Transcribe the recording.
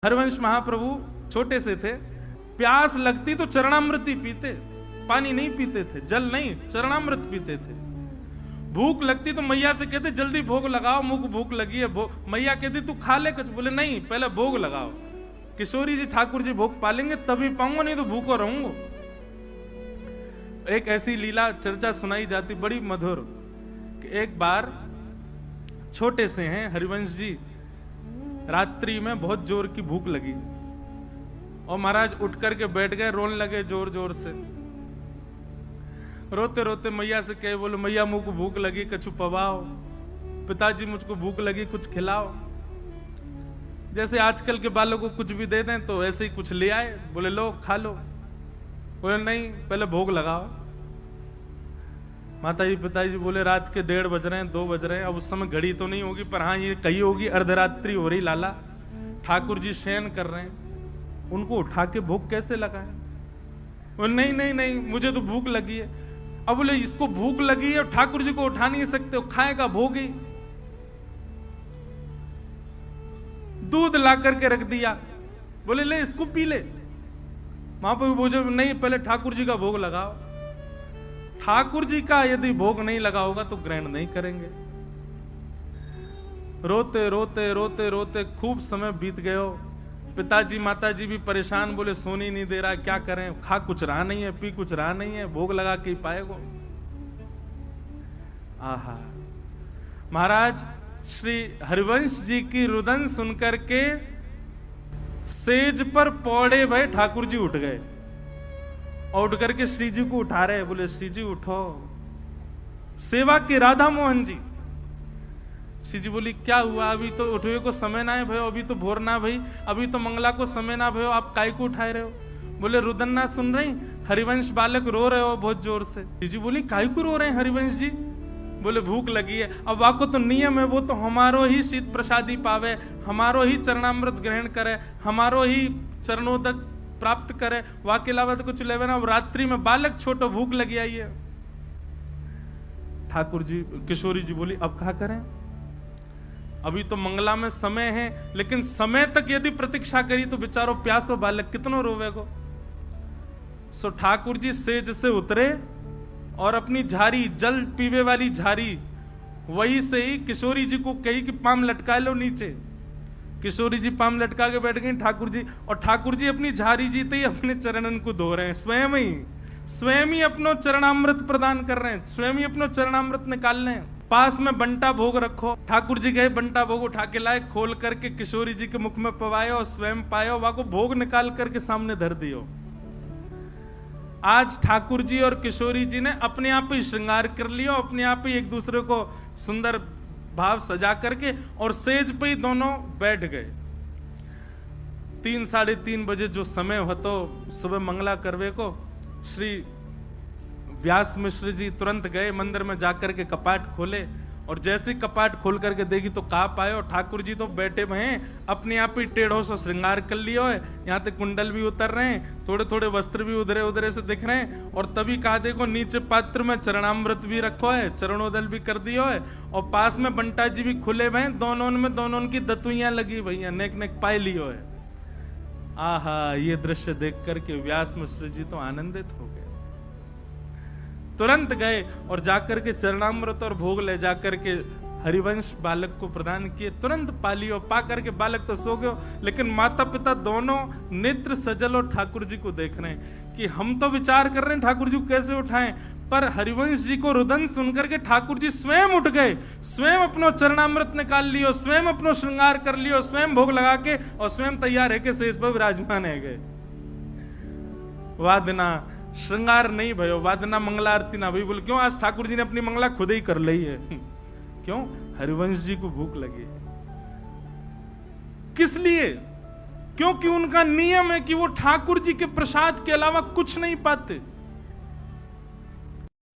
हरिवंश महाप्रभु छोटे से थे, प्यास लगती तो चरणामृत ही पीते, पानी नहीं पीते थे, जल नहीं, चरणामृत पीते थे। भूख लगती तो मैया से कहते जल्दी भोग लगाओ, मुझको भूख लगी है। मैया कहती तू खा ले कुछ, बोले नहीं पहले भोग लगाओ। किशोरी जी ठाकुर जी भोग पालेंगे तभी पाऊंगा, नहीं तो भूखो रहूंगा। एक ऐसी लीला चर्चा सुनाई जाती बड़ी मधुर कि एक बार छोटे से हैं हरिवंश जी, रात्रि में बहुत जोर की भूख लगी और महाराज उठ करके बैठ गए, रोने लगे जोर जोर से। रोते रोते मैया से कहे, बोले मैया मुझको भूख लगी, कछु पवाओ। पिताजी मुझको भूख लगी, कुछ खिलाओ। जैसे आजकल के बालों को कुछ भी दे दें तो ऐसे ही कुछ ले आए, बोले लो खा लो। बोले नहीं पहले भोग लगाओ। माता जी पिताजी बोले रात के 1:30 बज रहे हैं, 2 बज रहे हैं। अब उस समय घड़ी तो नहीं होगी, पर हाँ ये कही होगी अर्धरात्रि हो रही लाला, ठाकुर जी शयन कर रहे हैं, उनको उठा के भोग कैसे लगाए। बोले नहीं नहीं नहीं मुझे तो भूख लगी है। अब बोले इसको भूख लगी है, ठाकुर जी को उठा नहीं सकते, खाएगा भोग ही। दूध ला करके रख दिया, बोले ले इसको पी ले। वहां पर बोझे नहीं पहले ठाकुर जी का भोग लगाओ। ठाकुर जी का यदि भोग नहीं लगा होगा तो ग्रहण नहीं करेंगे। रोते रोते रोते रोते खूब समय बीत गए। पिताजी माताजी भी परेशान, बोले सोनी नहीं दे रहा, क्या करें, खा कुछ रहा नहीं है, पी कुछ रहा नहीं है, भोग लगा के ही पाएगो। आहा, महाराज श्री हरिवंश जी की रुदन सुनकर के सेज पर पौड़े भय ठाकुर जी उठ गए और उठ करके श्री जी को उठा रहे, बोले श्री जी उठो, सेवा के राधा मोहन जी। श्री जी बोली क्या हुआ, अभी तो उठवे को समय ना है भयो, अभी तो भोर ना भई, अभी तो मंगला को समय ना भयो, आप काय को उठाए रहे हो। बोले रुदन ना सुन रही, हरिवंश बालक रो रहे हो बहुत जोर से। श्री जी बोली काय को रो रहे हैं हरिवंश जी। बोले भूख लगी है। अब वाको तो नियम है, वो तो हमारो ही शीत प्रसादी पावे, हमारो ही चरणामृत ग्रहण करे, हमारो ही चरणोदक प्राप्त करे, वाके अलावा तो कुछ लेवे ना। रात्रि में बालक छोटो भूख लगी आई है। ठाकुर जी किशोरी जी बोली अब क्या करें, अभी तो मंगला में समय है, लेकिन समय तक यदि प्रतीक्षा करी तो बेचारो प्यासो बालक कितनो रोवेगो। सो ठाकुर जी सेज से उतरे और अपनी झारी, जल पीवे वाली झारी, वही से ही किशोरी जी को कही कि पाम लटका लो नीचे। किशोरी जी पाम लटका के बैठ गई ठाकुर जी, और ठाकुर जी अपनी झारी जीते ही अपने चरणन को धो रहे हैं, स्वयं ही अपनो चरणामृत प्रदान कर रहे हैं, स्वयं ही अपनो चरणामृत निकाल रहे हैं। पास में बंटा भोग रखो, ठाकुर जी गए बंटा भोग उठा के लाए, खोल करके किशोरी जी के मुख में पवाए और स्वयं पायो, वहां को भोग निकाल करके सामने धर दियो। आज ठाकुर जी और किशोरी जी ने अपने आप ही श्रृंगार कर लिया, अपने आप ही एक दूसरे को सुंदर भाव सजा करके और सेज पे ही दोनों बैठ गए। 3 साढ़े 3 बजे जो समय हो तो सुबह मंगला करवे को श्री व्यास मिश्र जी तुरंत गए मंदिर में जाकर के कपाट खोले, और जैसे कपाट खोल करके देखी तो कहा पाए, और ठाकुर जी तो बैठे हुए हैं, अपने आप ही टेढ़ों से श्रृंगार कर लिया है, यहाँ तक कुंडल भी उतर रहे हैं, थोड़े थोड़े वस्त्र भी उधरे उधरे से दिख रहे हैं, और तभी कहा देखो नीचे पात्र में चरणामृत भी रखो है, चरणोदल भी कर दियो है, और पास में बंटा जी भी खुले हुए हैं, दोनों की दतुइयां लगी भैया, नेक नेक पाए लियो है। आहा, ये दृश्य देख करके व्यास मिश्र जी तो आनंदित हो गए। तुरंत गए और जाकर के चरणामृत और भोग ले जाकर के हरिवंश बालक को प्रदान किए, तुरंत पा लियो। पा करके बालक तो सो गयो, लेकिन माता पिता दोनों नेत्र सजल और ठाकुर जी को देख रहे हैं कि हम तो विचार कर रहे हैं ठाकुर जी को कैसे उठाएं, पर हरिवंश जी को रुदन सुनकर के ठाकुर जी स्वयं उठ गए, स्वयं अपनो चरणामृत निकाल लियो, स्वयं अपनो श्रृंगार कर लियो, स्वयं भोग लगा के और स्वयं तैयार है के सेज पर विराजमान है गए। वादना श्रृंगार नहीं भयो, वादना मंगला आरती ना भई। बोले क्यों, आज ठाकुर जी ने अपनी मंगला खुद ही कर ली है। क्यों, हरिवंश जी को भूख लगी। किस लिए? क्योंकि उनका नियम है कि वो ठाकुर जी के प्रसाद के अलावा कुछ नहीं पाते।